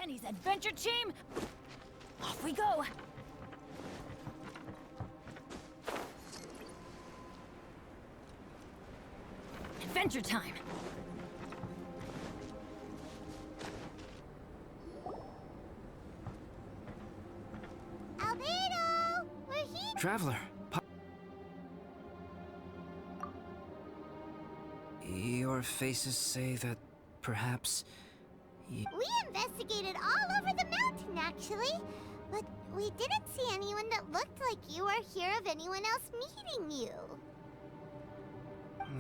Benny's adventure team! Off we go! Adventure time! Albedo! We're here! Traveler! Your faces say that perhaps... We investigated all over the mountain, actually. But we didn't see anyone that looked like you or hear of anyone else meeting you.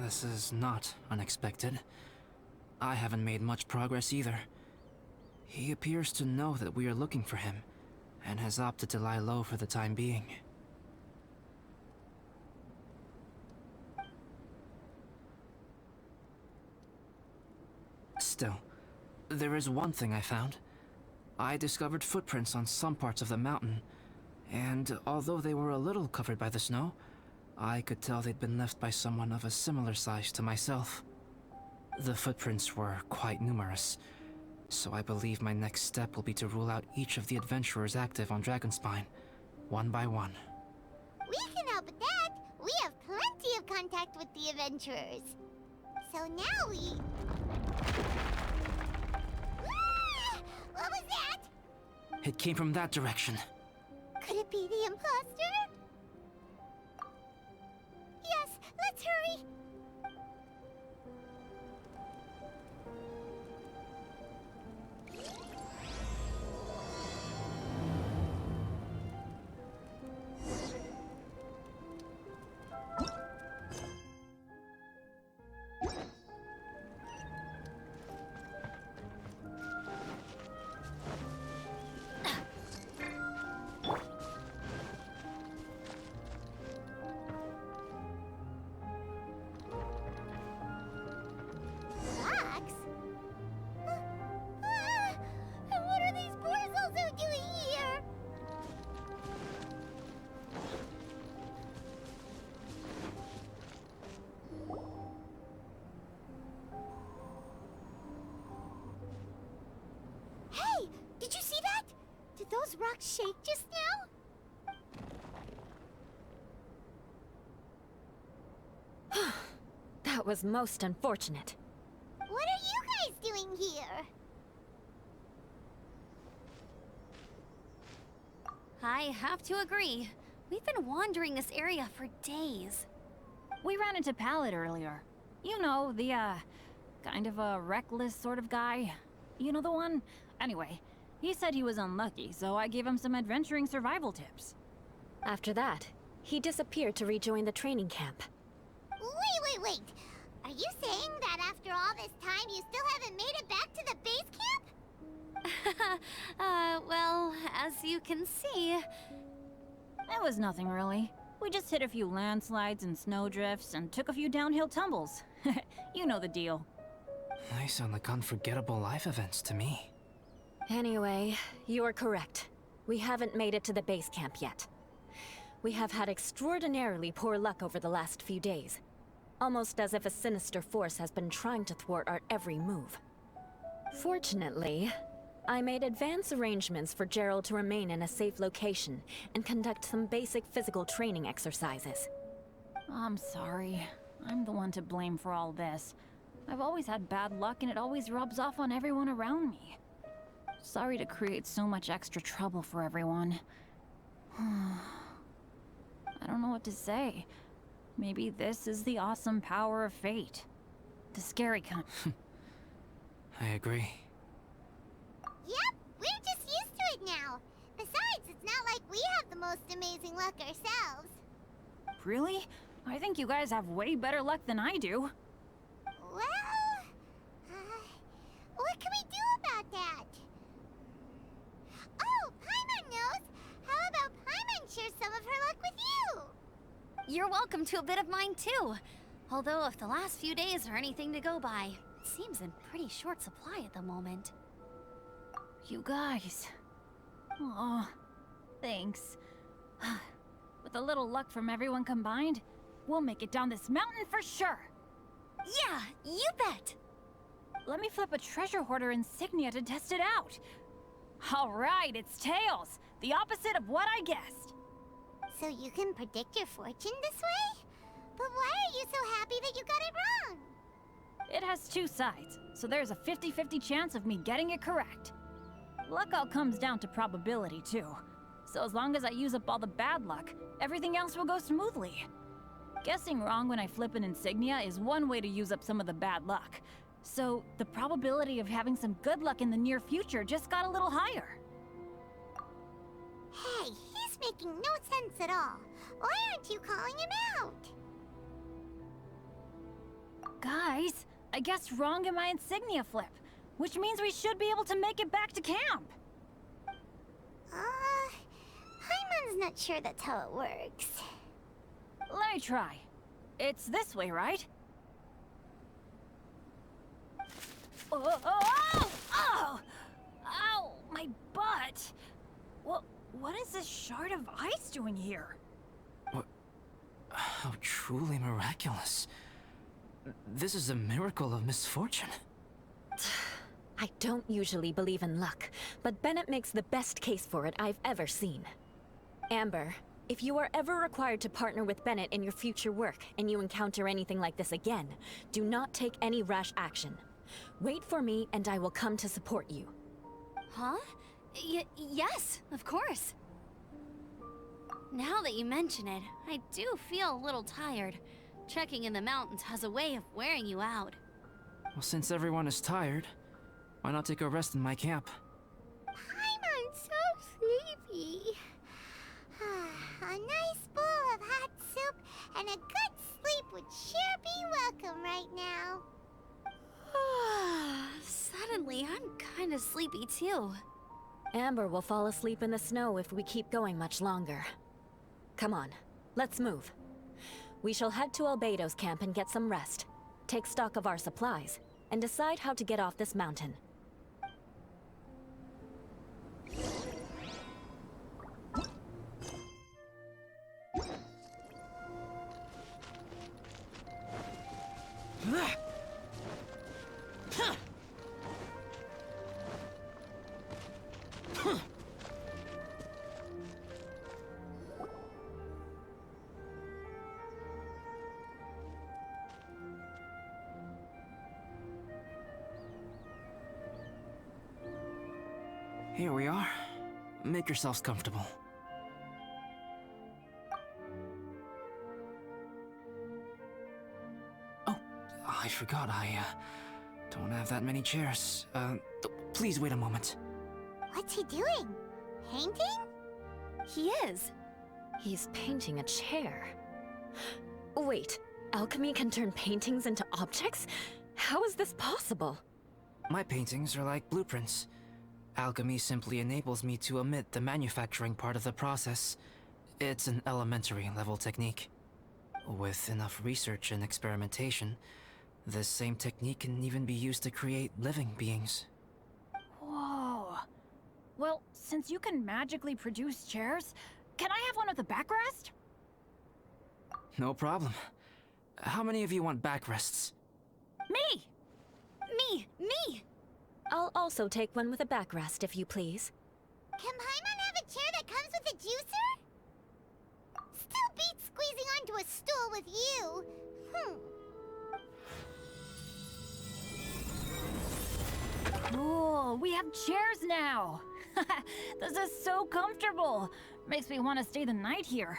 This is not unexpected. I haven't made much progress either. He appears to know that we are looking for him, and has opted to lie low for the time being. Still, there is one thing I found. I discovered footprints on some parts of the mountain, and although they were a little covered by the snow, I could tell they'd been left by someone of a similar size to myself. The footprints were quite numerous, so I believe my next step will be to rule out each of the adventurers active on Dragonspine, one by one. We can help with that. We have plenty of contact with the adventurers. So now we... What was that? It came from that direction. Could it be the imposter? Yes, let's hurry. And what are these boys also doing here? Hey, did you see that? Did those rocks shake just now? That was most unfortunate. What are you guys doing here? I have to agree. We've been wandering this area for days. We ran into Fale earlier. You know, the, kind of a reckless sort of guy. You know the one? Anyway, he said he was unlucky, so I gave him some adventuring survival tips. After that, he disappeared to rejoin the training camp. Wait. Are you saying that after all this time you still haven't made it back to the base camp? Well, as you can see... It was nothing really. We just hit a few landslides and snowdrifts and took a few downhill tumbles. You know the deal. They sound like unforgettable life events to me. Anyway, you're correct. We haven't made it to the base camp yet. We have had extraordinarily poor luck over the last few days. Almost as if a sinister force has been trying to thwart our every move. Fortunately, I made advance arrangements for Gerald to remain in a safe location and conduct some basic physical training exercises. I'm sorry. I'm the one to blame for all this. I've always had bad luck and it always rubs off on everyone around me. Sorry to create so much extra trouble for everyone. I don't know what to say. Maybe this is the awesome power of fate. The scary kind. I agree. Yep, we're just used to it now. Besides, it's not like we have the most amazing luck ourselves. Really? I think you guys have way better luck than I do. Well, what can we do about that? Oh, Paimon knows! How about Paimon share some of her luck with you? You're welcome to a bit of mine too. Although if the last few days are anything to go by, it seems in pretty short supply at the moment. You guys. Aw, thanks. With a little luck from everyone combined, we'll make it down this mountain for sure. Yeah, you bet! Let me flip a treasure hoarder insignia to test it out. Alright, it's tails! The opposite of what I guessed! So you can predict your fortune this way? But why are you so happy that you got it wrong? It has two sides, so there's a 50-50 chance of me getting it correct. Luck all comes down to probability, too. So as long as I use up all the bad luck, everything else will go smoothly. Guessing wrong when I flip an insignia is one way to use up some of the bad luck. So the probability of having some good luck in the near future just got a little higher. Hey, he's making no sense at all. Why aren't you calling him out? Guys, I guessed wrong in my insignia flip, which means we should be able to make it back to camp. Paimon's not sure that's how it works. Let me try. It's this way, right? Oh, oh, oh, oh! Ow, my butt! What is this shard of ice doing here? What? How truly miraculous. This is a miracle of misfortune. I don't usually believe in luck, but Bennett makes the best case for it I've ever seen. Amber, if you are ever required to partner with Bennett in your future work, and you encounter anything like this again, do not take any rash action. Wait for me, and I will come to support you. Huh? Yes, of course. Now that you mention it, I do feel a little tired. Trekking in the mountains has a way of wearing you out. Well, since everyone is tired, why not take a rest in my camp? Paimon's so sleepy. A nice bowl of hot soup and a good sleep would sure be welcome right now. Suddenly, I'm kind of sleepy too. Amber will fall asleep in the snow if we keep going much longer. Come on, let's move. We shall head to Albedo's camp and get some rest, take stock of our supplies, and decide how to get off this mountain. Here we are. Make yourselves comfortable. Oh, I forgot I don't have that many chairs. Please wait a moment. What's he doing? Painting? He is. He's painting a chair. Wait, alchemy can turn paintings into objects? How is this possible? My paintings are like blueprints. Alchemy simply enables me to omit the manufacturing part of the process. It's an elementary level technique. With enough research and experimentation, this same technique can even be used to create living beings. Whoa. Well, since you can magically produce chairs, can I have one with a backrest? No problem. How many of you want backrests? Me! Me! I'll also take one with a backrest, if you please. Can Paimon have a chair that comes with a juicer? Still beats squeezing onto a stool with you. Cool, we have chairs now! This is so comfortable! Makes me want to stay the night here.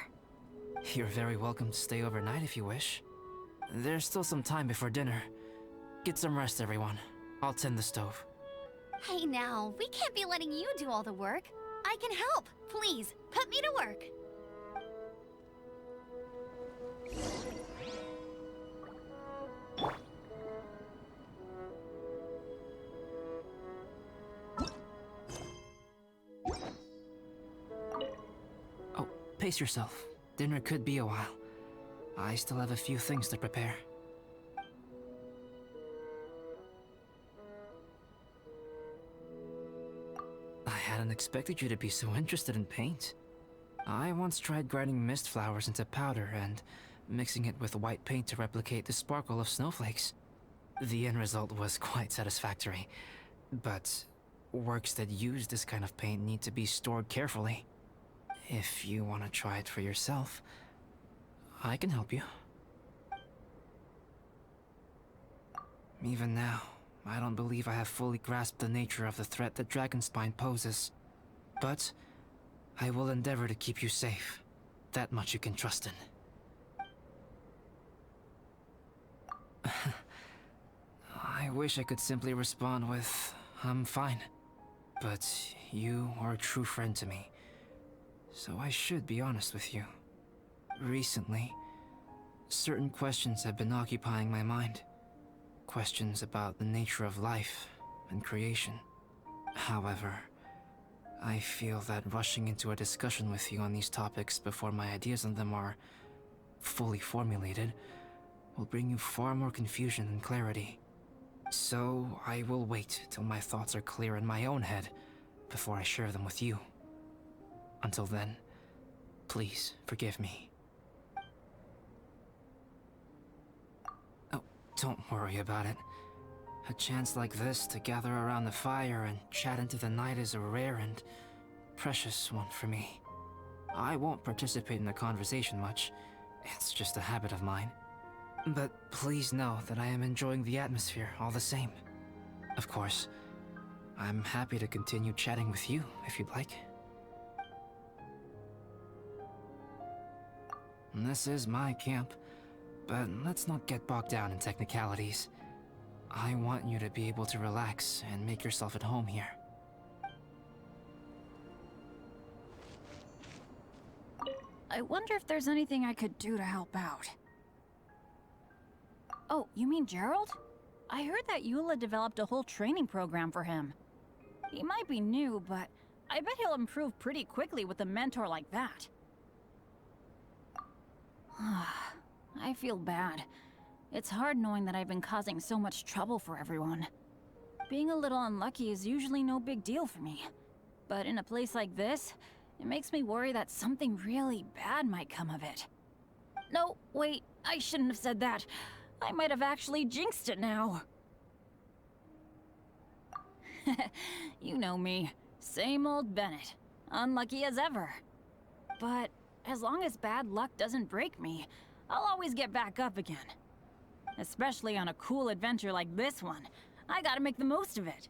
You're very welcome to stay overnight if you wish. There's still some time before dinner. Get some rest, everyone. I'll tend the stove. Hey now, we can't be letting you do all the work. I can help. Please, put me to work. Oh, pace yourself. Dinner could be a while. I still have a few things to prepare. I hadn't expected you to be so interested in paint. I once tried grinding mist flowers into powder and mixing it with white paint to replicate the sparkle of snowflakes. The end result was quite satisfactory, but works that use this kind of paint need to be stored carefully. If you want to try it for yourself, I can help you. Even now, I don't believe I have fully grasped the nature of the threat that Dragonspine poses. But I will endeavor to keep you safe. That much you can trust in. I wish I could simply respond with, I'm fine. But you are a true friend to me, so I should be honest with you. Recently, certain questions have been occupying my mind. Questions about the nature of life and creation. However, I feel that rushing into a discussion with you on these topics before my ideas on them are fully formulated will bring you far more confusion than clarity. So I will wait till my thoughts are clear in my own head before I share them with you. Until then, please forgive me. Oh, don't worry about it. A chance like this to gather around the fire and chat into the night is a rare and precious one for me. I won't participate in the conversation much. It's just a habit of mine. But please know that I am enjoying the atmosphere all the same. Of course, I'm happy to continue chatting with you if you'd like. This is my camp, but let's not get bogged down in technicalities. I want you to be able to relax and make yourself at home here. I wonder if there's anything I could do to help out. Oh, you mean Gerald? I heard that Eula developed a whole training program for him. He might be new, but I bet he'll improve pretty quickly with a mentor like that. I feel bad. It's hard knowing that I've been causing so much trouble for everyone. Being a little unlucky is usually no big deal for me. But in a place like this, it makes me worry that something really bad might come of it. No, wait, I shouldn't have said that. I might have actually jinxed it now. You know me. Same old Bennett. Unlucky as ever. But as long as bad luck doesn't break me, I'll always get back up again. Especially on a cool adventure like this one. I gotta make the most of it.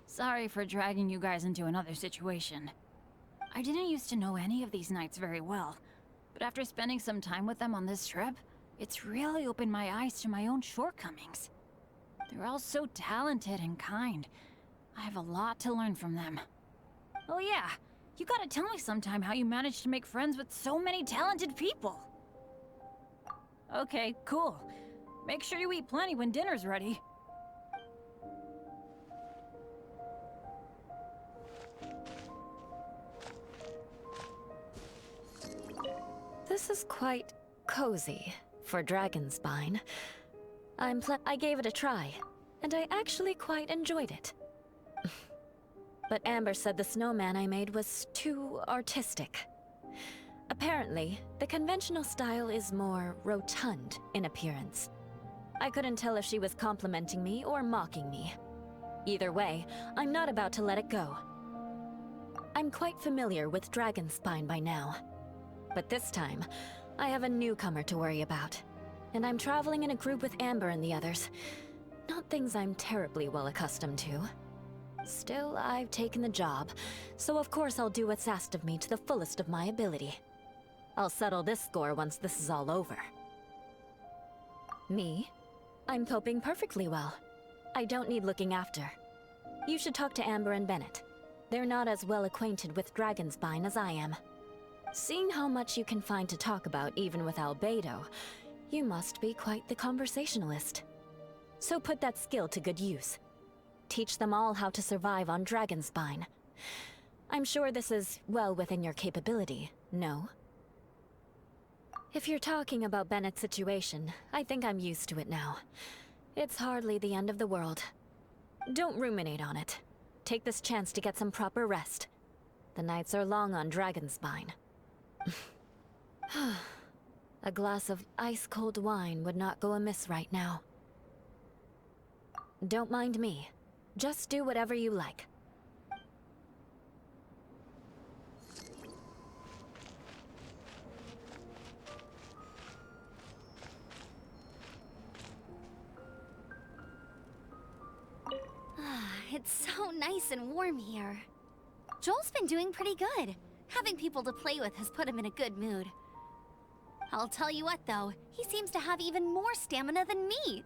Sorry for dragging you guys into another situation. I didn't used to know any of these knights very well, but after spending some time with them on this trip, it's really opened my eyes to my own shortcomings. They're all so talented and kind. I have a lot to learn from them. Oh yeah, you gotta tell me sometime how you managed to make friends with so many talented people. Okay, cool. Make sure you eat plenty when dinner's ready. This is quite cozy for Dragonspine. I gave it a try, and I actually quite enjoyed it. But Amber said the snowman I made was too artistic. Apparently, the conventional style is more rotund in appearance. I couldn't tell if she was complimenting me or mocking me. Either way, I'm not about to let it go. I'm quite familiar with Dragonspine by now. But this time, I have a newcomer to worry about. And I'm traveling in a group with Amber and the others. Not things I'm terribly well accustomed to. Still, I've taken the job, so of course I'll do what's asked of me to the fullest of my ability. I'll settle this score once this is all over. Me? I'm coping perfectly well. I don't need looking after. You should talk to Amber and Bennett. They're not as well acquainted with Dragonspine as I am. Seeing how much you can find to talk about even with Albedo, you must be quite the conversationalist. So put that skill to good use. Teach them all how to survive on Dragonspine. I'm sure this is well within your capability, no? If you're talking about Bennett's situation, I think I'm used to it now. It's hardly the end of the world. Don't ruminate on it. Take this chance to get some proper rest. The nights are long on Dragonspine. A glass of ice-cold wine would not go amiss right now. Don't mind me. Just do whatever you like. It's so nice and warm here. Joel's been doing pretty good. Having people to play with has put him in a good mood. I'll tell you what though, he seems to have even more stamina than me.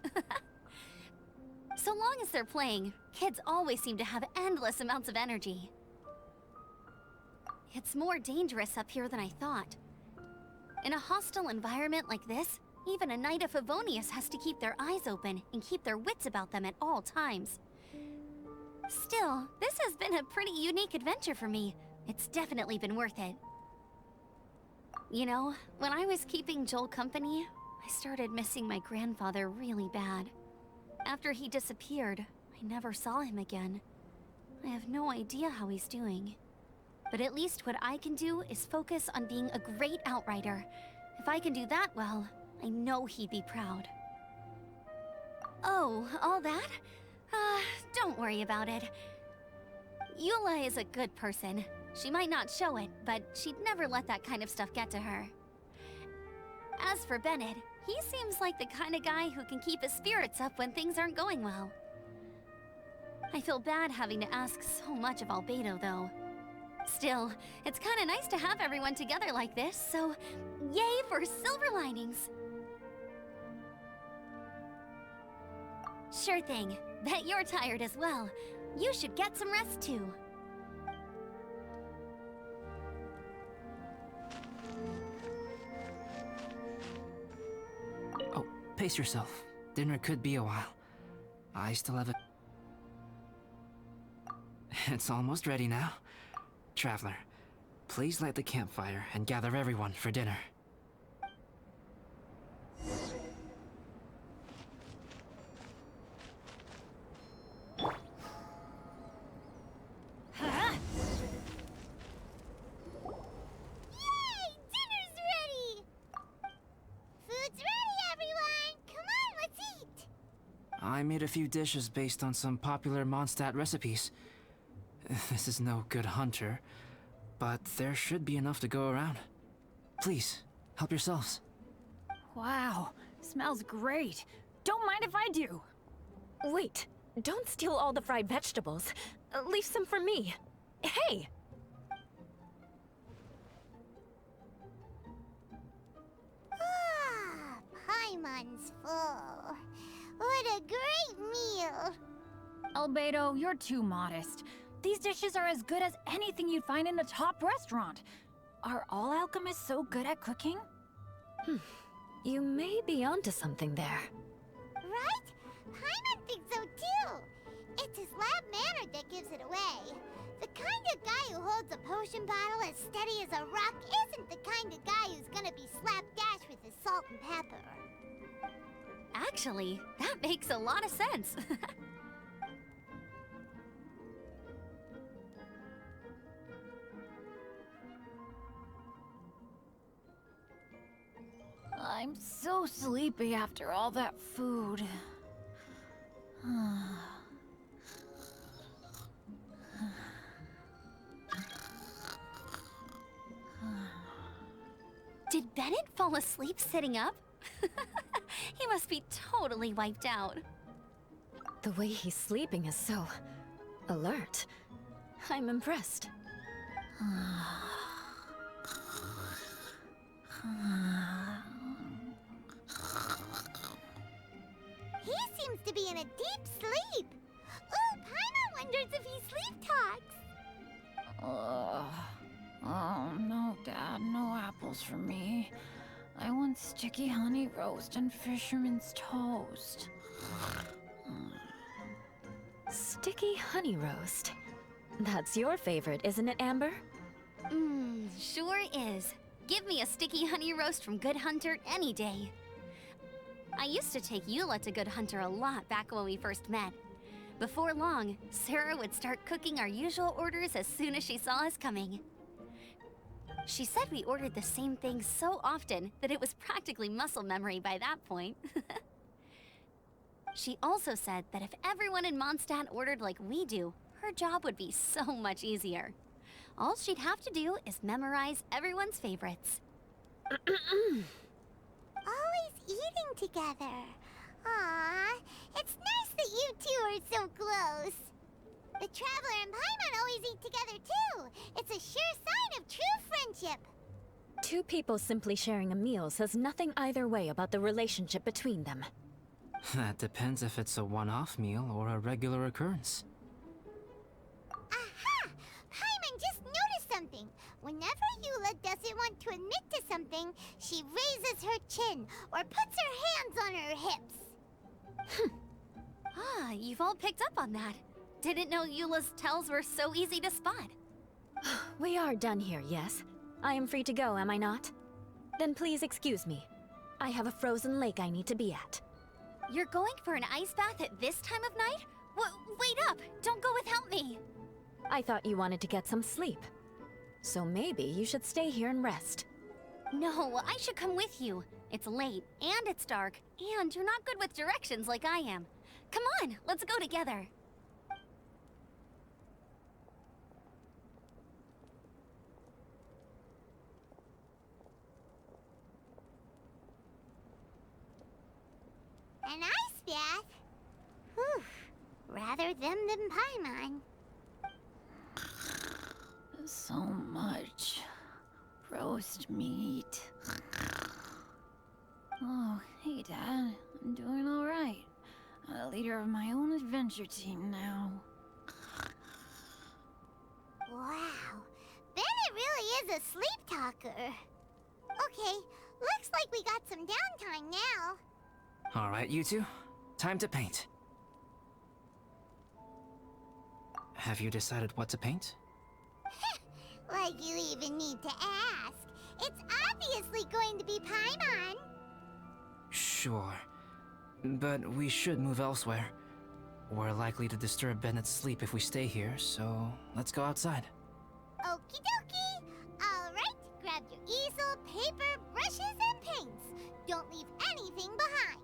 So long as they're playing, kids always seem to have endless amounts of energy. It's more dangerous up here than I thought. In a hostile environment like this, even a Knight of Favonius has to keep their eyes open and keep their wits about them at all times. Still, this has been a pretty unique adventure for me. It's definitely been worth it. You know, when I was keeping Joel company, I started missing my grandfather really bad. After he disappeared, I never saw him again. I have no idea how he's doing. But at least what I can do is focus on being a great outrider. If I can do that well, I know he'd be proud. Oh, all that? Don't worry about it. Eula is a good person. She might not show it, but she'd never let that kind of stuff get to her. As for Bennett, he seems like the kind of guy who can keep his spirits up when things aren't going well. I feel bad having to ask so much of Albedo, though. Still, it's kinda nice to have everyone together like this, so yay for silver linings! Sure thing. Bet you're tired as well. You should get some rest too. Oh, pace yourself. Dinner could be a while. I still have a... It's almost ready now. Traveler, please light the campfire and gather everyone for dinner. I made a few dishes based on some popular Mondstadt recipes. This is no good hunter, but there should be enough to go around. Please, help yourselves. Wow, smells great. Don't mind if I do. Wait, don't steal all the fried vegetables. Leave some for me. Hey! Ah, Paimon's full. What a great meal! Albedo, you're too modest. These dishes are as good as anything you'd find in a top restaurant. Are all alchemists so good at cooking? You may be onto something there. Right? Paimon thinks so too. It's his lab manner that gives it away. The kind of guy who holds a potion bottle as steady as a rock isn't the kind of guy who's gonna be slapdash with his salt and pepper. Actually, that makes a lot of sense. I'm so sleepy after all that food. Did Bennett fall asleep sitting up? He must be totally wiped out. The way he's sleeping is so... alert. I'm impressed. He seems to be in a deep sleep. Ooh, Paimon wonders if he sleep talks. Oh, no, Dad, no apples for me. I want sticky honey roast and fisherman's toast. Sticky honey roast. That's your favorite, isn't it, Amber? Sure is. Give me a sticky honey roast from Good Hunter any day. I used to take Eula to Good Hunter a lot back when we first met. Before long, Sarah would start cooking our usual orders as soon as she saw us coming. She said we ordered the same thing so often that it was practically muscle memory by that point. She also said that if everyone in Mondstadt ordered like we do, her job would be so much easier. All she'd have to do is memorize everyone's favorites. Always eating together. Aww, it's nice that you two are so close. The Traveler and Paimon always eat together too. It's a sure sign of true friendship. Two people simply sharing a meal says nothing either way about the relationship between them. That depends if it's a one-off meal or a regular occurrence. Aha! Paimon just noticed something. Whenever Eula doesn't want to admit to something, she raises her chin or puts her hands on her hips. Ah, you've all picked up on that. Didn't know Eula's tells were so easy to spot. We are done here, yes? I am free to go, am I not? Then please excuse me. I have a frozen lake I need to be at. You're going for an ice bath at this time of night? Wait up! Don't go without me! I thought you wanted to get some sleep. So maybe you should stay here and rest. No, I should come with you. It's late, and it's dark, and you're not good with directions like I am. Come on, let's go together. An ice bath? Whew. Rather them than Paimon. So much roast meat. Oh, hey, Dad. I'm doing all right. I'm the leader of my own adventure team now. Wow. Bennett really is a sleep talker. Okay, looks like we got some downtime now. All right, you two. Time to paint. Have you decided what to paint? Like you even need to ask. It's obviously going to be Paimon. Sure. But we should move elsewhere. We're likely to disturb Bennett's sleep if we stay here, so let's go outside. Okie dokie. All right, grab your easel, paper, brushes, and paints. Don't leave anything behind.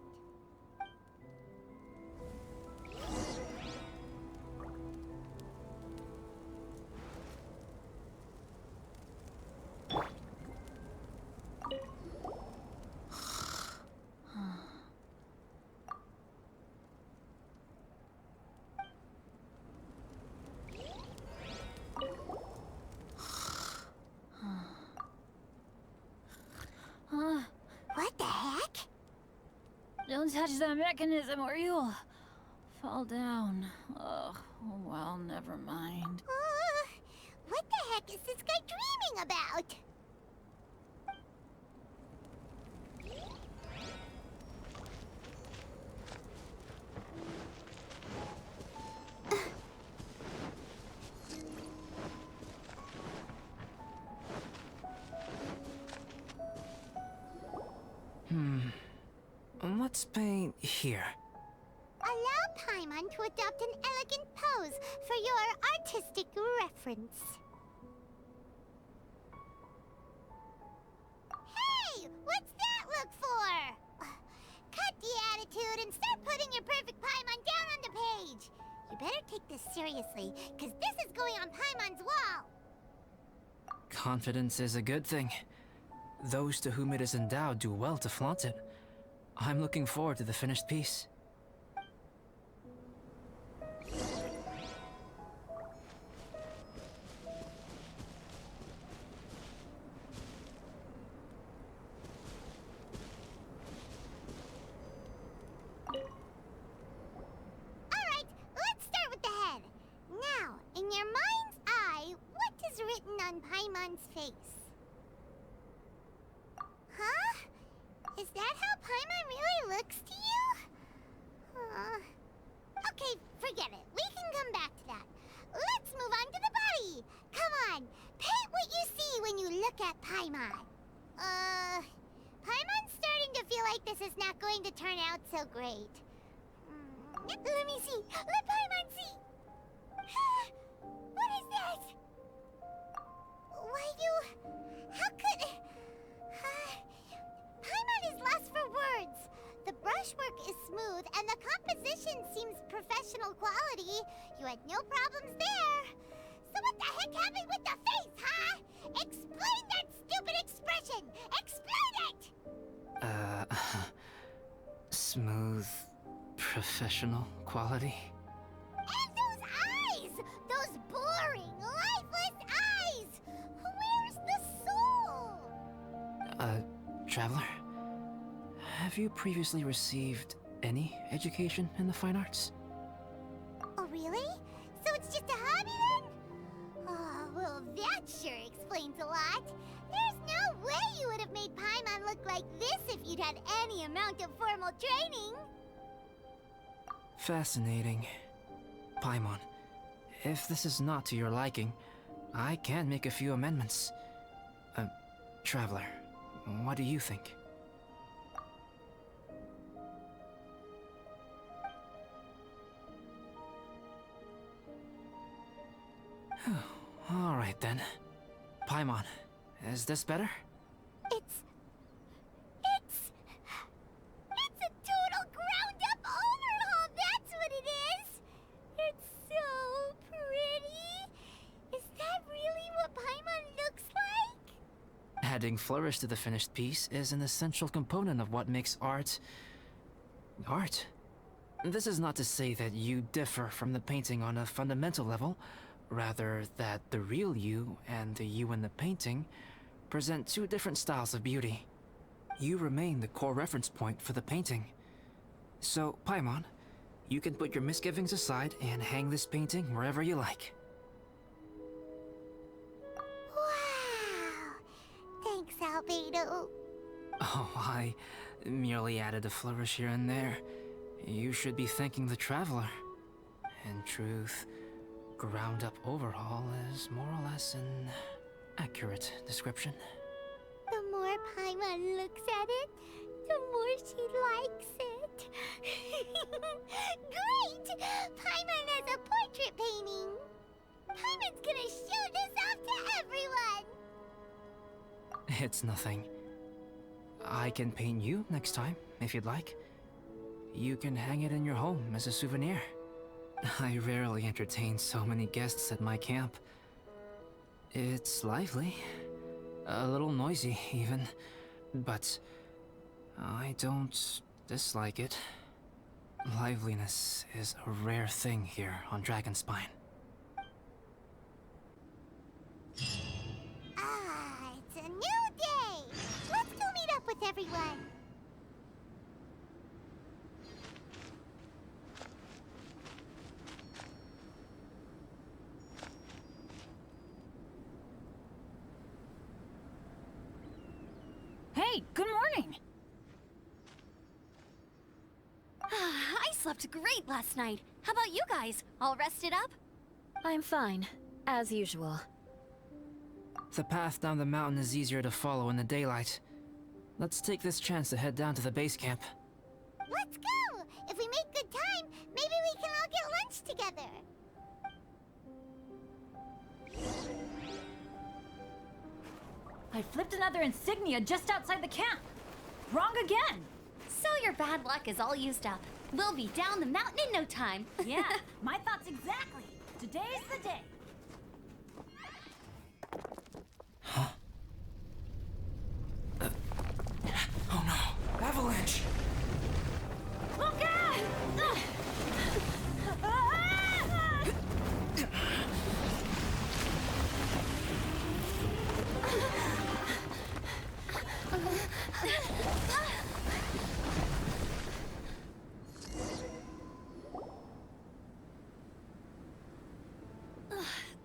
What the heck? Don't touch that mechanism or you'll fall down. Oh, well, never mind. What the heck is this guy dreaming about? Let's paint here. Allow Paimon to adopt an elegant pose for your artistic reference. Hey! What's that look for? Cut the attitude and start putting your perfect Paimon down on the page. You better take this seriously, because this is going on Paimon's wall. Confidence is a good thing. Those to whom it is endowed do well to flaunt it. I'm looking forward to the finished piece. Alright, let's start with the head. Now, in your mind's eye, what is written on Paimon's face? Huh? Is that how Paimon really looks to you? Okay, forget it. We can come back to that. Let's move on to the body. Come on, paint what you see when you look at Paimon. Paimon's starting to feel like this is not going to turn out so great. Let me see. Let Paimon see. What is that? Why how could... Paimon is lost for words. The brushwork is smooth and the composition seems professional quality. You had no problems there. So what the heck happened with the face, huh? Explain that stupid expression! Explain it! Smooth, professional quality? And those eyes! Those boring, lifeless eyes! Where's the soul? Traveler? Have you previously received any education in the fine arts? Oh, really? So it's just a hobby then? Oh, well, that sure explains a lot. There's no way you would have made Paimon look like this if you'd had any amount of formal training. Fascinating. Paimon, if this is not to your liking, I can make a few amendments. Traveler, what do you think? All right then. Paimon, is this better? It's a total ground-up overhaul, that's what it is! It's so pretty! Is that really what Paimon looks like? Adding flourish to the finished piece is an essential component of what makes art... art. This is not to say that you differ from the painting on a fundamental level, rather that the real you and the you in the painting present two different styles of beauty. You remain the core reference point for the painting. So, Paimon, you can put your misgivings aside and hang this painting wherever you like. Wow! Thanks, Albedo. Oh, I merely added a flourish here and there. You should be thanking the traveler. In truth, ground-up overhaul is more or less an accurate description. The more Paimon looks at it, the more she likes it. Great! Paimon has a portrait painting. Paimon's gonna show this off to everyone. It's nothing. I can paint you next time, if you'd like. You can hang it in your home as a souvenir. I rarely entertain so many guests at my camp. It's lively. A little noisy, even. But I don't dislike it. Liveliness is a rare thing here on Dragonspine. Ah, it's a new day. Let's go meet up with everyone. Hey, good morning! I slept great last night. How about you guys? All rested up? I'm fine, as usual. The path down the mountain is easier to follow in the daylight. Let's take this chance to head down to the base camp. Let's go! If we make good time, maybe we can all get lunch together. I flipped another insignia just outside the camp. Wrong again! So your bad luck is all used up. We'll be down the mountain in no time. Yeah, my thoughts exactly. Today's the day. Oh no! Avalanche! Look out!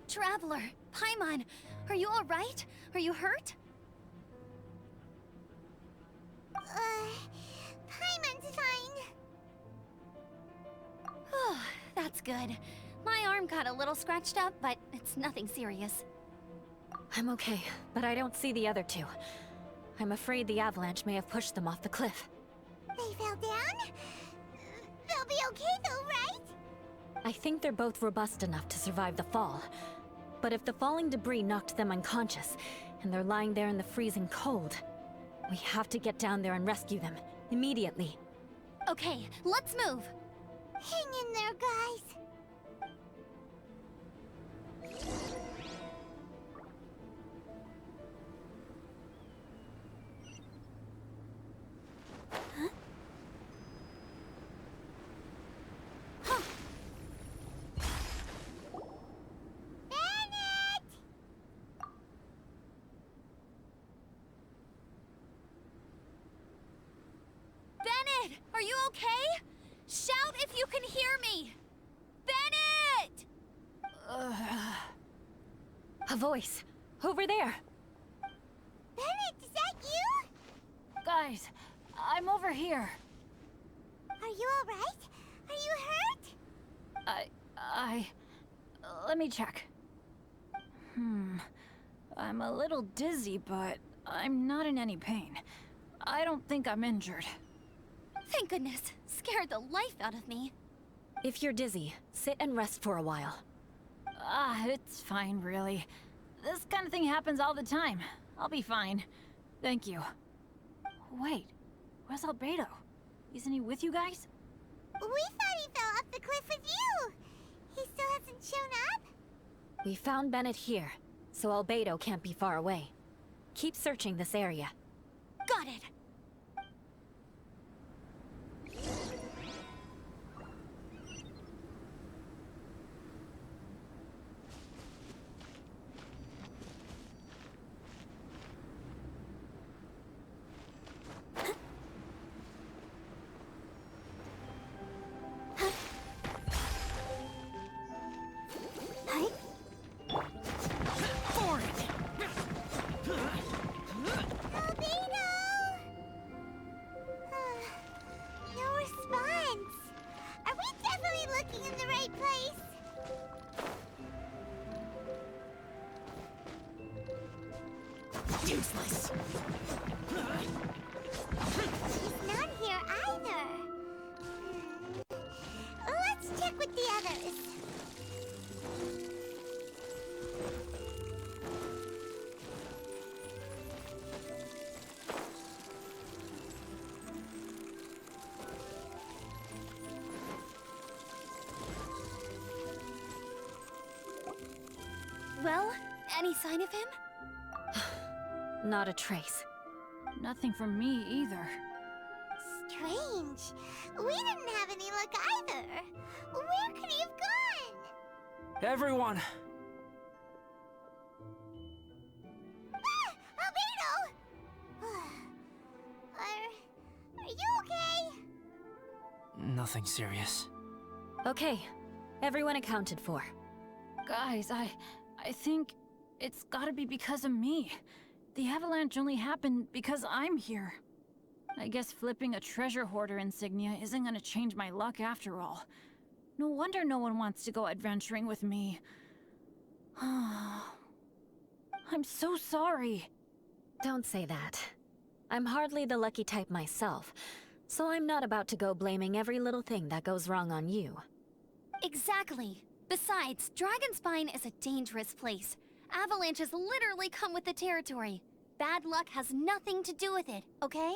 Traveler, Paimon, are you all right? Are you hurt? Paimon's fine. Oh, that's good. My arm got a little scratched up, but it's nothing serious. I'm okay, but I don't see the other two. I'm afraid the avalanche may have pushed them off the cliff. They fell down? They'll be okay though, right? I think they're both robust enough to survive the fall. But if the falling debris knocked them unconscious, and they're lying there in the freezing cold, we have to get down there and rescue them, immediately. Okay, let's move. Hang in there, guys. Bennett, are you okay? Shout if you can hear me! Bennett! A voice. Over there. Bennett, is that you? Guys, I'm over here. Are you alright? Are you hurt? Let me check. I'm a little dizzy, but I'm not in any pain. I don't think I'm injured. Thank goodness. Scared the life out of me. If you're dizzy, sit and rest for a while. It's fine, really. This kind of thing happens all the time. I'll be fine. Thank you. Wait, where's Albedo? Isn't he with you guys? We thought he fell off the cliff with you. He still hasn't shown up? We found Bennett here, so Albedo can't be far away. Keep searching this area. Got it. Useless. He's not here either. Let's check with the others. Well, any sign of him? Not a trace. Nothing from me either. Strange. We didn't have any luck either. Where could he have gone? Everyone! Ah! Albedo! Are you okay? Nothing serious. Okay, everyone accounted for. Guys, I think it's gotta be because of me. The avalanche only happened because I'm here. I guess flipping a treasure hoarder insignia isn't gonna change my luck after all. No wonder no one wants to go adventuring with me. I'm so sorry. Don't say that. I'm hardly the lucky type myself, so I'm not about to go blaming every little thing that goes wrong on you. Exactly. Besides, Dragonspine is a dangerous place. Avalanches literally come with the territory. Bad luck has nothing to do with it, okay?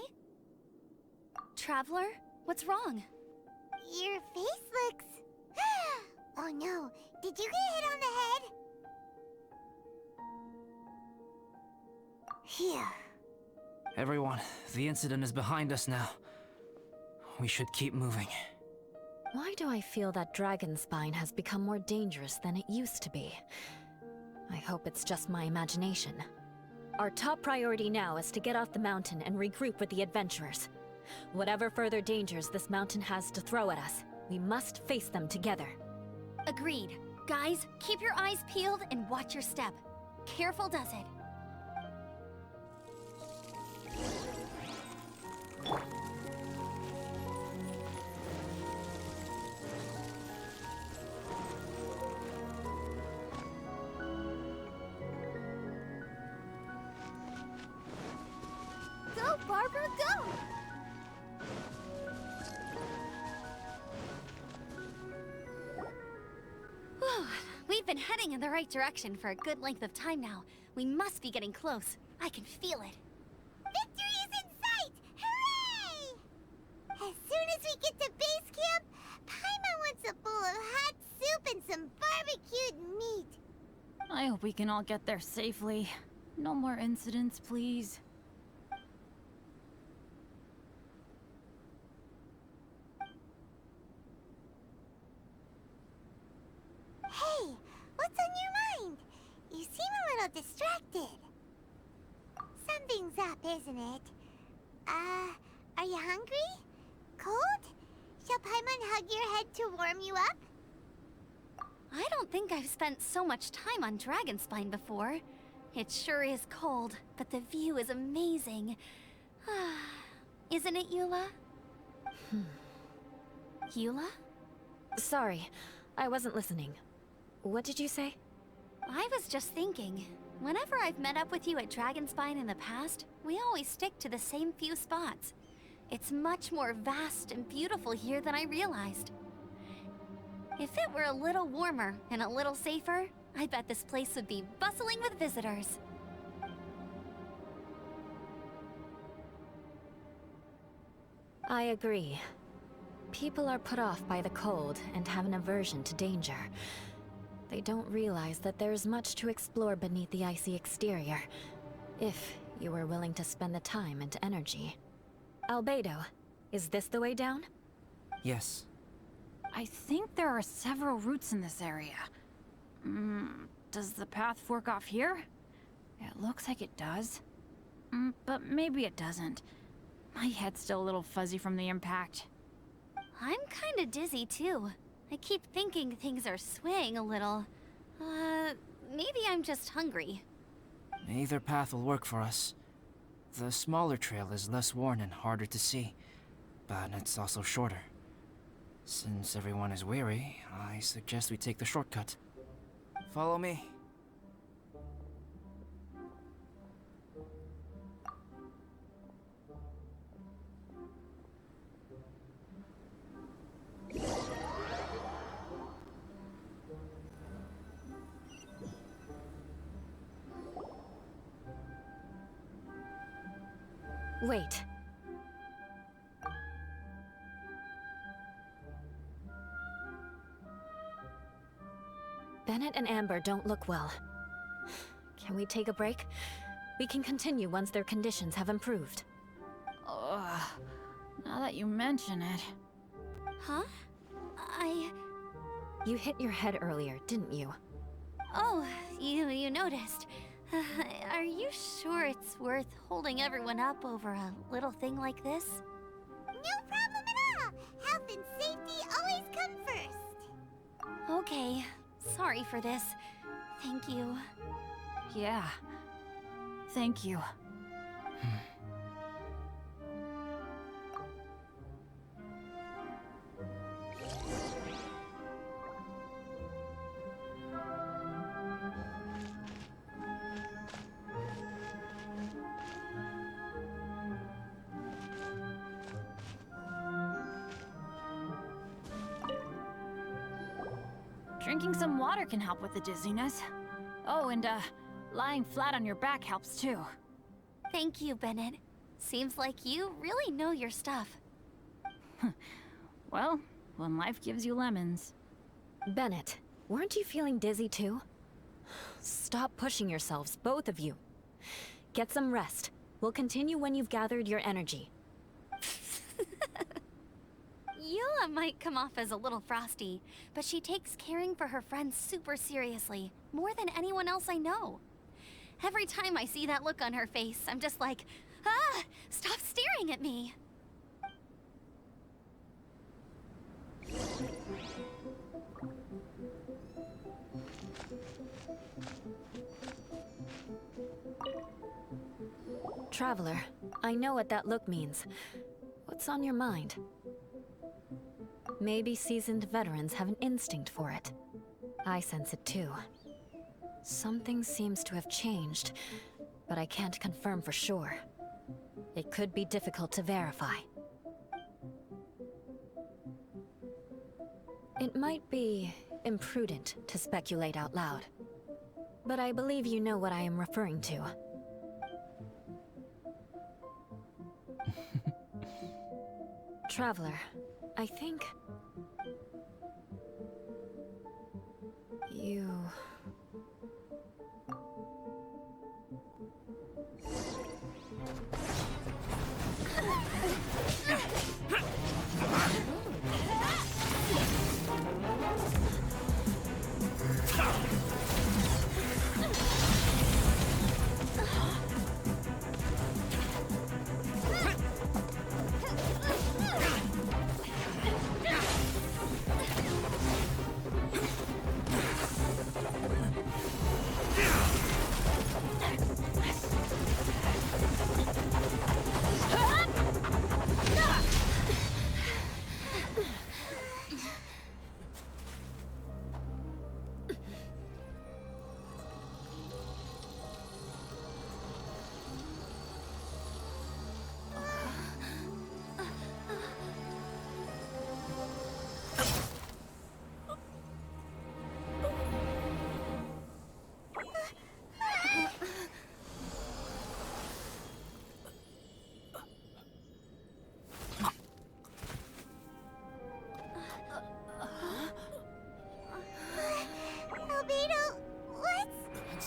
Traveler, what's wrong? Your face looks... Oh no, did you get hit on the head? Phew. Everyone, the incident is behind us now. We should keep moving. Why do I feel that Dragonspine has become more dangerous than it used to be? I hope it's just my imagination. Our top priority now is to get off the mountain and regroup with the adventurers. Whatever further dangers this mountain has to throw at us, we must face them together. Agreed. Guys, keep your eyes peeled and watch your step. Careful does it. Go, Barbara, go! Whew. We've been heading in the right direction for a good length of time now. We must be getting close. I can feel it. Victory is in sight! Hooray! As soon as we I hope we can all get there safely. No more incidents, please. Hey, what's on your mind? You seem a little distracted. Something's up, isn't it? Are you hungry? Cold? Shall Paimon hug your head to warm you up? I don't think I've spent so much time on Dragonspine before. It sure is cold, but the view is amazing. Isn't it, Eula? Eula? Sorry, I wasn't listening. What did you say? I was just thinking. Whenever I've met up with you at Dragonspine in the past, we always stick to the same few spots. It's much more vast and beautiful here than I realized. If it were a little warmer and a little safer, I bet this place would be bustling with visitors. I agree. People are put off by the cold and have an aversion to danger. They don't realize that there is much to explore beneath the icy exterior, if you were willing to spend the time and energy. Albedo, is this the way down? Yes. I think there are several routes in this area. Does the path fork off here? It looks like it does. But maybe it doesn't. My head's still a little fuzzy from the impact. I'm kinda dizzy too. I keep thinking things are swaying a little. Maybe I'm just hungry. Either path will work for us. The smaller trail is less worn and harder to see, but it's also shorter. Since everyone is weary, I suggest we take the shortcut. Follow me. Wait. Bennett and Amber don't look well. Can we take a break? We can continue once their conditions have improved. Ugh. Now that you mention it. Huh? You hit your head earlier, didn't you? Oh, you noticed. Are you sure it's worth holding everyone up over a little thing like this? No problem at all! Health and safety always come first! Okay, sorry for this. Thank you. Yeah. Thank you. Drinking some water can help with the dizziness. Oh, and lying flat on your back helps too. Thank you, Bennett. Seems like you really know your stuff. Well, when life gives you lemons. Bennett, weren't you feeling dizzy too? Stop pushing yourselves, both of you. Get some rest. We'll continue when you've gathered your energy. Eula might come off as a little frosty, but she takes caring for her friends super seriously, more than anyone else I know. Every time I see that look on her face, I'm just like, ah, stop staring at me. Traveler, I know what that look means. What's on your mind? Maybe seasoned veterans have an instinct for it. I sense it too. Something seems to have changed, but I can't confirm for sure. It could be difficult to verify. It might be imprudent to speculate out loud, but I believe you know what I am referring to. Traveler, I think...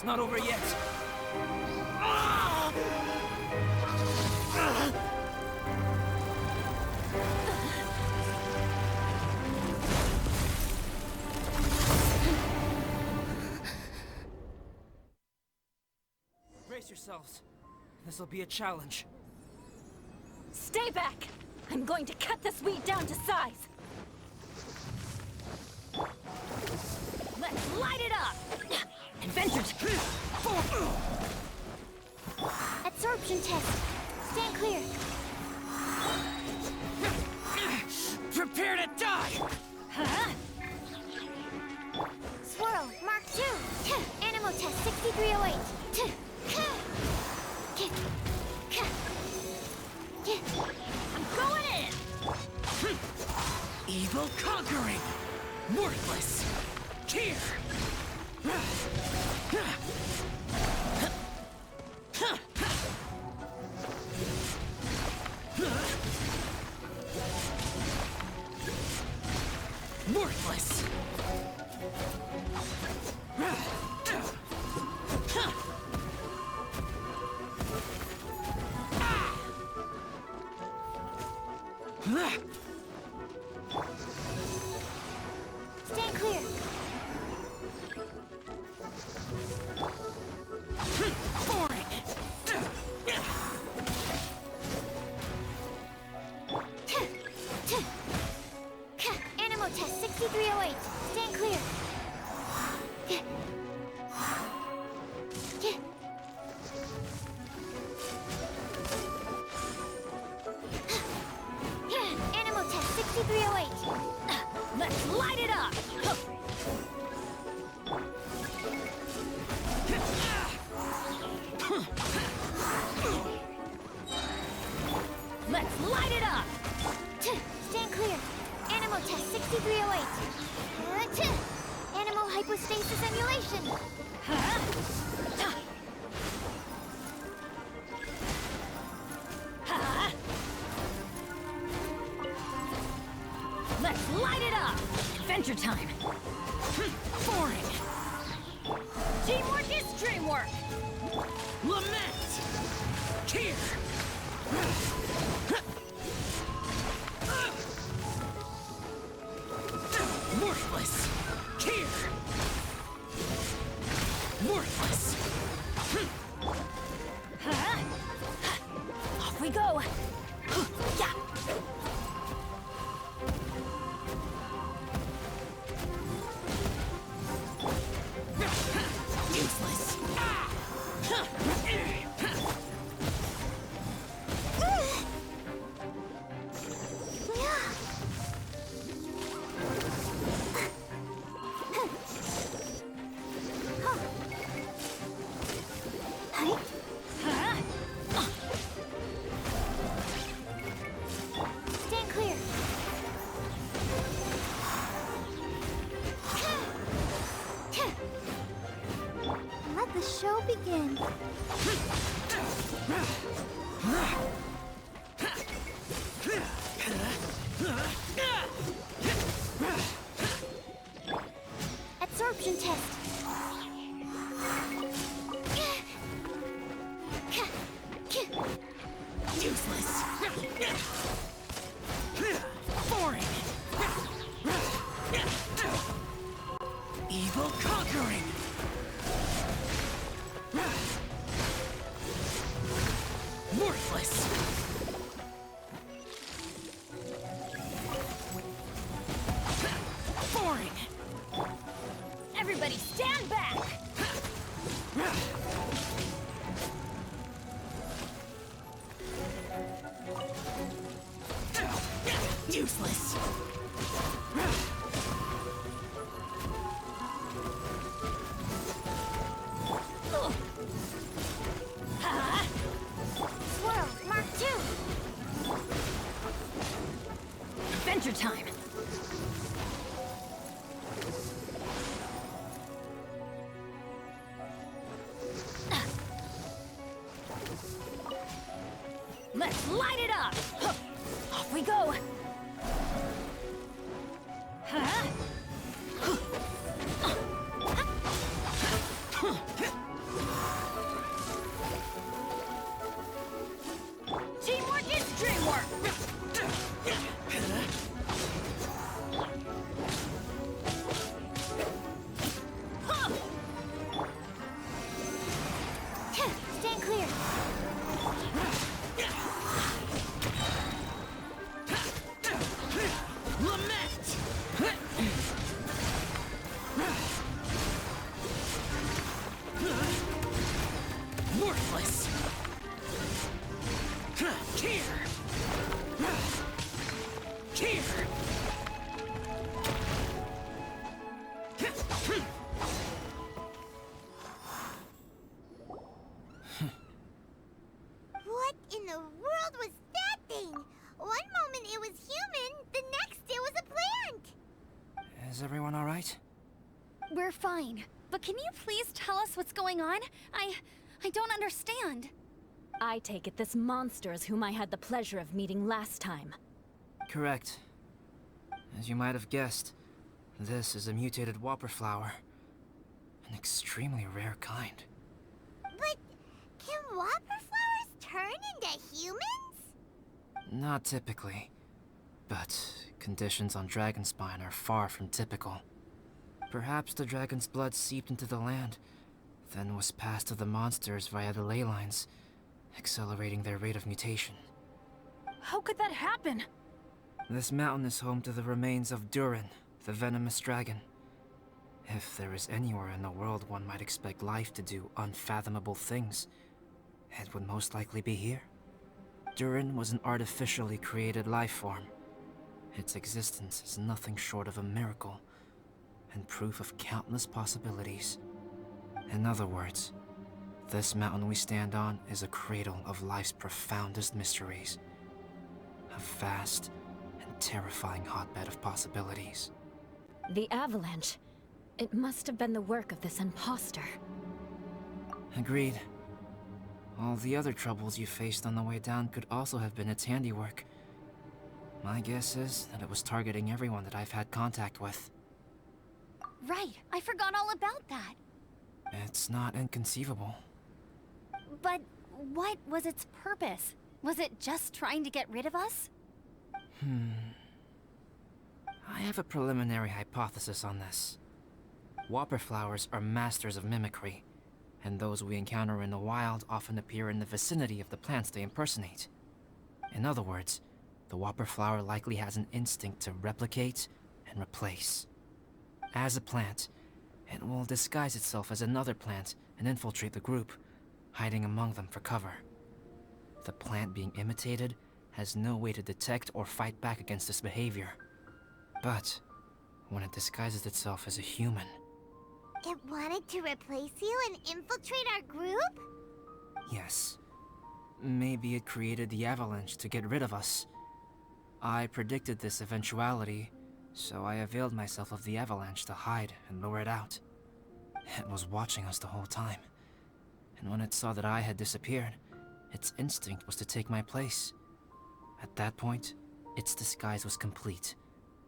It's not over yet. Brace yourselves. This'll be a challenge. Stay back! I'm going to cut this weed down to size! Let's light it up! Adventures! Absorption test. Stand clear. Prepare to die! Huh? Swirl, Mark 2. Animal test 6308. I'm going in! Evil conquering! Worthless! Here! Worthless! Stand clear. Boring! Animal test 6308. Stand clear. Animal test 6308. Let's light it up! Let's light it up! Stand clear. Animal test 6308. Animal hypostasis emulation. Huh? Huh? Let's light it up! Adventure time! Boring! Teamwork is dreamwork! Lament! Here! Worthless! Here! Worthless! Huh? Off we go! Yeah! Useless! Huh? Stand clear. Let the show begin. Absorption test. Useless! Boring! Evil conquering! Worthless! Boring! Everybody stand back! Useless! Huh? Swirl, Mark 2. Adventure time! Let's light it up! Off we go! Huh? Worthless! Here! Here! What in the world was that thing? One moment it was human, the next it was a plant! Is everyone alright? We're fine. But can you please tell us what's going on? I don't understand. I take it this monster is whom I had the pleasure of meeting last time. Correct. As you might have guessed, this is a mutated whopper flower. An extremely rare kind. But can whopper flowers turn into humans? Not typically, but conditions on Dragonspine are far from typical. Perhaps the dragon's blood seeped into the land, then was passed to the monsters via the ley lines, accelerating their rate of mutation. How could that happen? This mountain is home to the remains of Durin, the venomous dragon. If there is anywhere in the world one might expect life to do unfathomable things, it would most likely be here. Durin was an artificially created life form. Its existence is nothing short of a miracle, and proof of countless possibilities. In other words, this mountain we stand on is a cradle of life's profoundest mysteries. A vast and terrifying hotbed of possibilities. The avalanche. It must have been the work of this imposter. Agreed. All the other troubles you faced on the way down could also have been its handiwork. My guess is that it was targeting everyone that I've had contact with. Right, I forgot all about that. It's not inconceivable. But what was its purpose? Was it just trying to get rid of us? I have a preliminary hypothesis on this. Whopper flowers are masters of mimicry, and those we encounter in the wild often appear in the vicinity of the plants they impersonate. In other words, the whopper flower likely has an instinct to replicate and replace. As a plant, it will disguise itself as another plant and infiltrate the group, hiding among them for cover. The plant being imitated has no way to detect or fight back against this behavior. But when it disguises itself as a human... It wanted to replace you and infiltrate our group? Yes. Maybe it created the avalanche to get rid of us. I predicted this eventuality, so I availed myself of the avalanche to hide and lure it out. It was watching us the whole time, and when it saw that I had disappeared, its instinct was to take my place. At that point, its disguise was complete,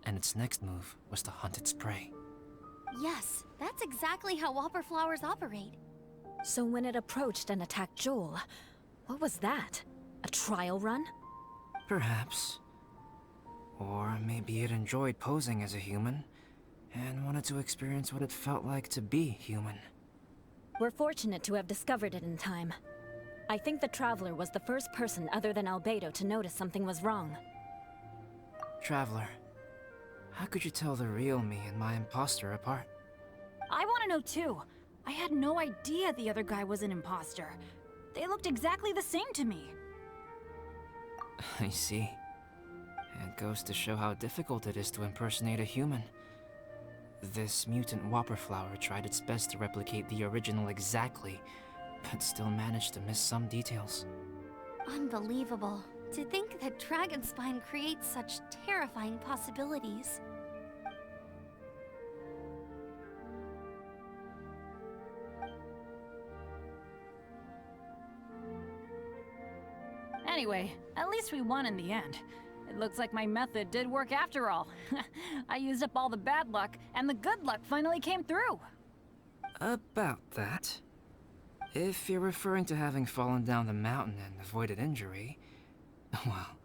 and its next move was to hunt its prey. Yes, that's exactly how whopper flowers operate. So when it approached and attacked Joel, what was that? A trial run? Perhaps. Or maybe it enjoyed posing as a human, and wanted to experience what it felt like to be human. We're fortunate to have discovered it in time. I think the Traveler was the first person other than Albedo to notice something was wrong. Traveler, how could you tell the real me and my imposter apart? I want to know too. I had no idea the other guy was an imposter. They looked exactly the same to me. I see. It goes to show how difficult it is to impersonate a human. This mutant whopper flower tried its best to replicate the original exactly, but still managed to miss some details. Unbelievable. To think that Dragonspine creates such terrifying possibilities. Anyway, at least we won in the end. It looks like my method did work after all. I used up all the bad luck, and the good luck finally came through. About that. If you're referring to having fallen down the mountain and avoided injury, well,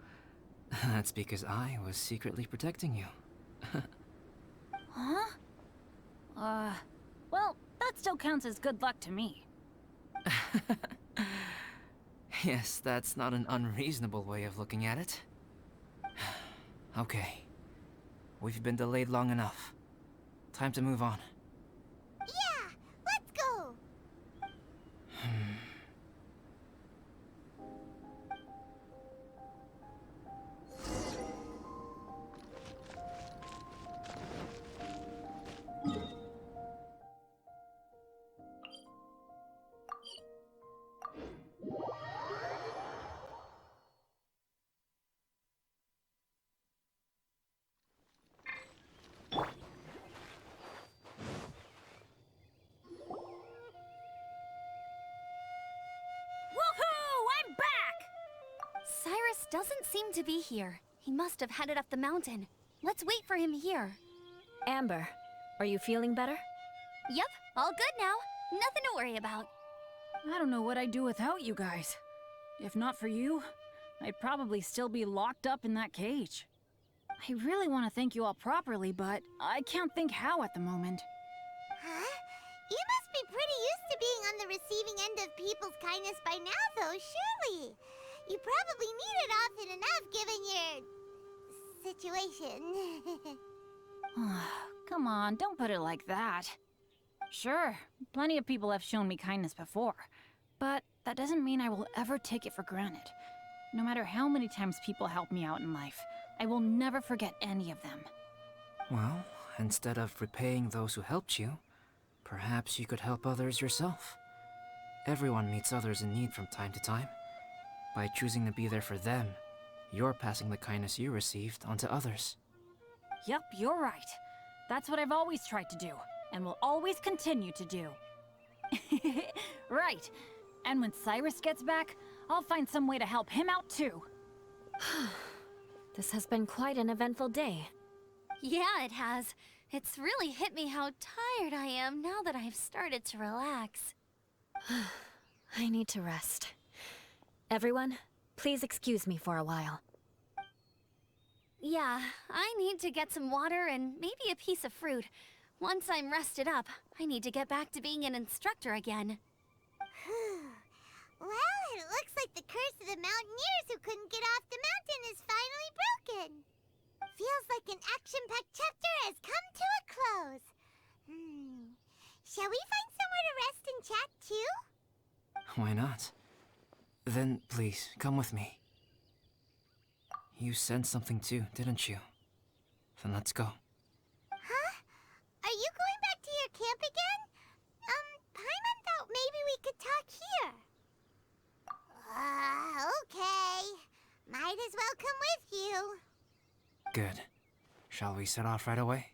that's because I was secretly protecting you. Huh? Well, that still counts as good luck to me. Yes, that's not an unreasonable way of looking at it. Okay. We've been delayed long enough. Time to move on. Yeah, let's go. Woohoo! I'm back! Cyrus doesn't seem to be here. He must have headed up the mountain. Let's wait for him here. Amber, are you feeling better? Yep, all good now. Nothing to worry about. I don't know what I'd do without you guys. If not for you, I'd probably still be locked up in that cage. I really want to thank you all properly, but I can't think how at the moment. Huh? You must be pretty used to being on the receiving end of people's kindness by now, though, surely. You probably need it often enough given your situation. Come on, don't put it like that. Sure, plenty of people have shown me kindness before, but that doesn't mean I will ever take it for granted. No matter how many times people help me out in life, I will never forget any of them. Well, instead of repaying those who helped you, perhaps you could help others yourself. Everyone meets others in need from time to time. By choosing to be there for them, you're passing the kindness you received on to others. Yep, you're right. That's what I've always tried to do, and will always continue to do. Right. And when Cyrus gets back, I'll find some way to help him out too. This has been quite an eventful day. Yeah, it has. It's really hit me how tired I am now that I've started to relax. I need to rest. Everyone, please excuse me for a while. Yeah, I need to get some water and maybe a piece of fruit. Once I'm rested up, I need to get back to being an instructor again. Well, it looks like the curse of the mountaineers who couldn't get off the mountain is finally broken. Feels like an action-packed chapter has come to a close. Shall we find somewhere to rest and chat too? Why not? Then, please, come with me. You sensed something too, didn't you? Then let's go. Huh? Are you going back to your camp again? Paimon thought maybe we could talk here. Okay. Might as well come with you. Good. Shall we set off right away?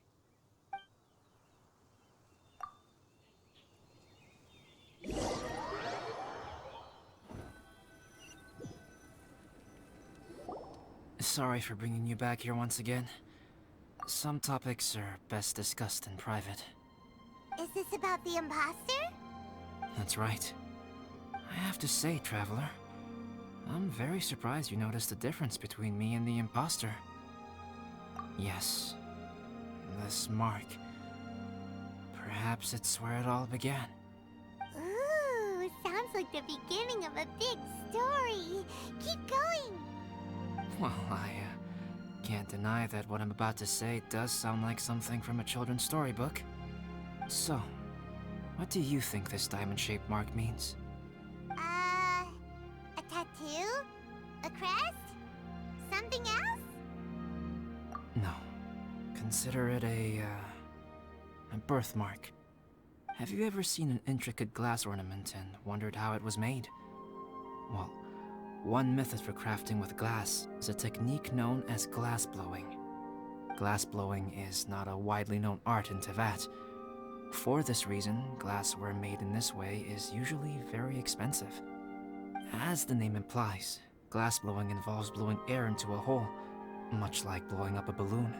Sorry for bringing you back here once again. Some topics are best discussed in private. Is this about the imposter? That's right. I have to say, Traveler, I'm very surprised you noticed the difference between me and the imposter. Yes, this mark. Perhaps it's where it all began. Ooh, sounds like the beginning of a big story. Keep going. Well, I can't deny that what I'm about to say does sound like something from a children's storybook. So, what do you think this diamond-shaped mark means? A tattoo? A crest? Something else? No. Consider it a birthmark. Have you ever seen an intricate glass ornament and wondered how it was made? Well, one method for crafting with glass is a technique known as glass blowing. Glass blowing is not a widely known art in Teyvat. For this reason, glassware made in this way is usually very expensive. As the name implies, glass blowing involves blowing air into a hole, much like blowing up a balloon.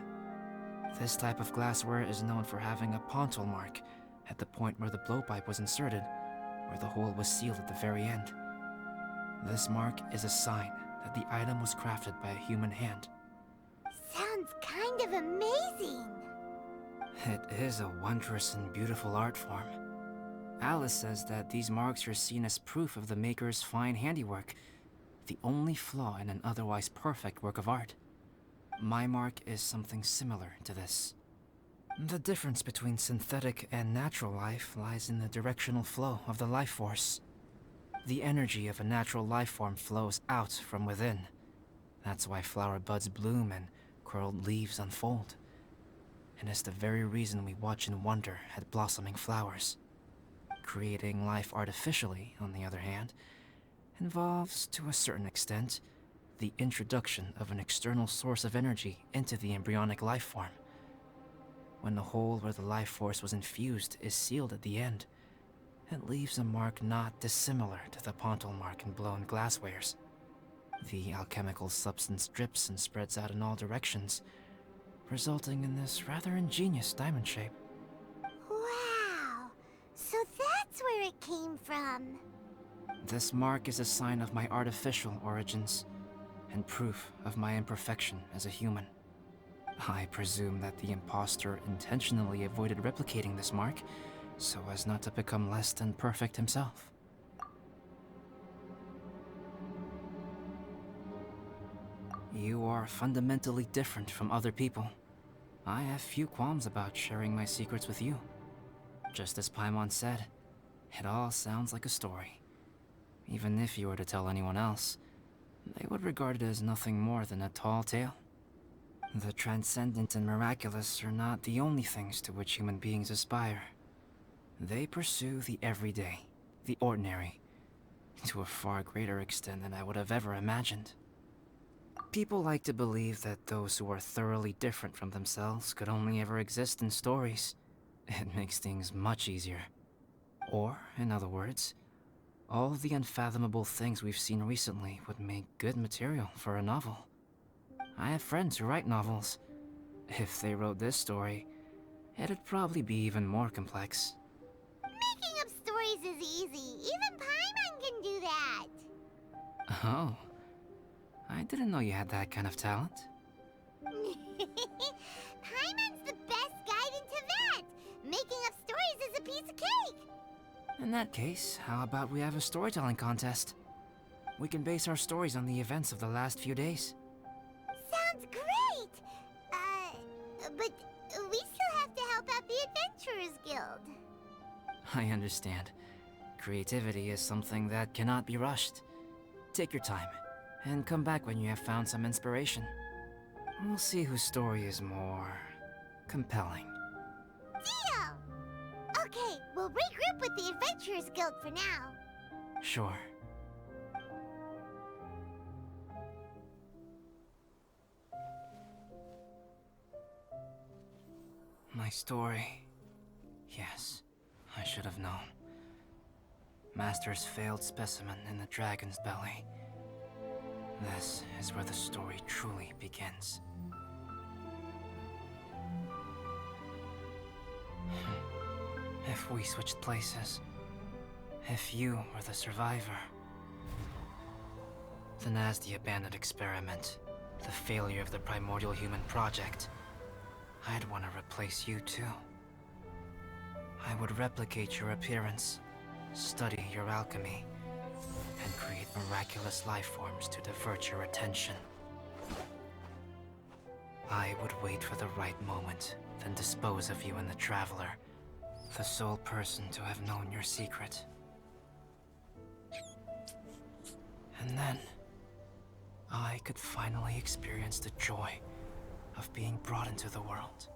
This type of glassware is known for having a pontil mark at the point where the blowpipe was inserted, where the hole was sealed at the very end. This mark is a sign that the item was crafted by a human hand. Sounds kind of amazing. It is a wondrous and beautiful art form. Alice says that these marks are seen as proof of the maker's fine handiwork, the only flaw in an otherwise perfect work of art. My mark is something similar to this. The difference between synthetic and natural life lies in the directional flow of the life force. The energy of a natural life form flows out from within. That's why flower buds bloom and curled leaves unfold. And it's the very reason we watch and wonder at blossoming flowers. Creating life artificially, on the other hand, involves, to a certain extent, the introduction of an external source of energy into the embryonic life form. When the hole where the life force was infused is sealed at the end, it leaves a mark not dissimilar to the pontal mark in blown glasswares. The alchemical substance drips and spreads out in all directions, resulting in this rather ingenious diamond shape. Wow! So that's where it came from. This mark is a sign of my artificial origins, and proof of my imperfection as a human. I presume that the impostor intentionally avoided replicating this mark, so as not to become less than perfect himself. You are fundamentally different from other people. I have few qualms about sharing my secrets with you. Just as Paimon said, it all sounds like a story. Even if you were to tell anyone else, they would regard it as nothing more than a tall tale. The transcendent and miraculous are not the only things to which human beings aspire. They pursue the everyday, the ordinary, to a far greater extent than I would have ever imagined. People like to believe that those who are thoroughly different from themselves could only ever exist in stories. It makes things much easier. Or, in other words, all the unfathomable things we've seen recently would make good material for a novel. I have friends who write novels. If they wrote this story, it'd probably be even more complex. Making up stories is easy. Even Paimon can do that. Oh. I didn't know you had that kind of talent. Paimon's the best guide into that. Making up stories is a piece of cake. In that case, how about we have a storytelling contest? We can base our stories on the events of the last few days. Sounds great! But we still have to help out the Adventurers Guild. I understand. Creativity is something that cannot be rushed. Take your time, and come back when you have found some inspiration. We'll see whose story is more compelling. Deal! Okay, we'll regroup with the Adventurers Guild for now. Sure. My story. Yes, I should have known. Master's failed specimen in the dragon's belly. This is where the story truly begins. If we switched places, if you were the survivor, then as the abandoned experiment, the failure of the primordial human project, I'd want to replace you too. I would replicate your appearance, study your alchemy, and create miraculous life forms to divert your attention. I would wait for the right moment, then dispose of you in the Traveler, the sole person to have known your secret. And then, I could finally experience the joy of being brought into the world.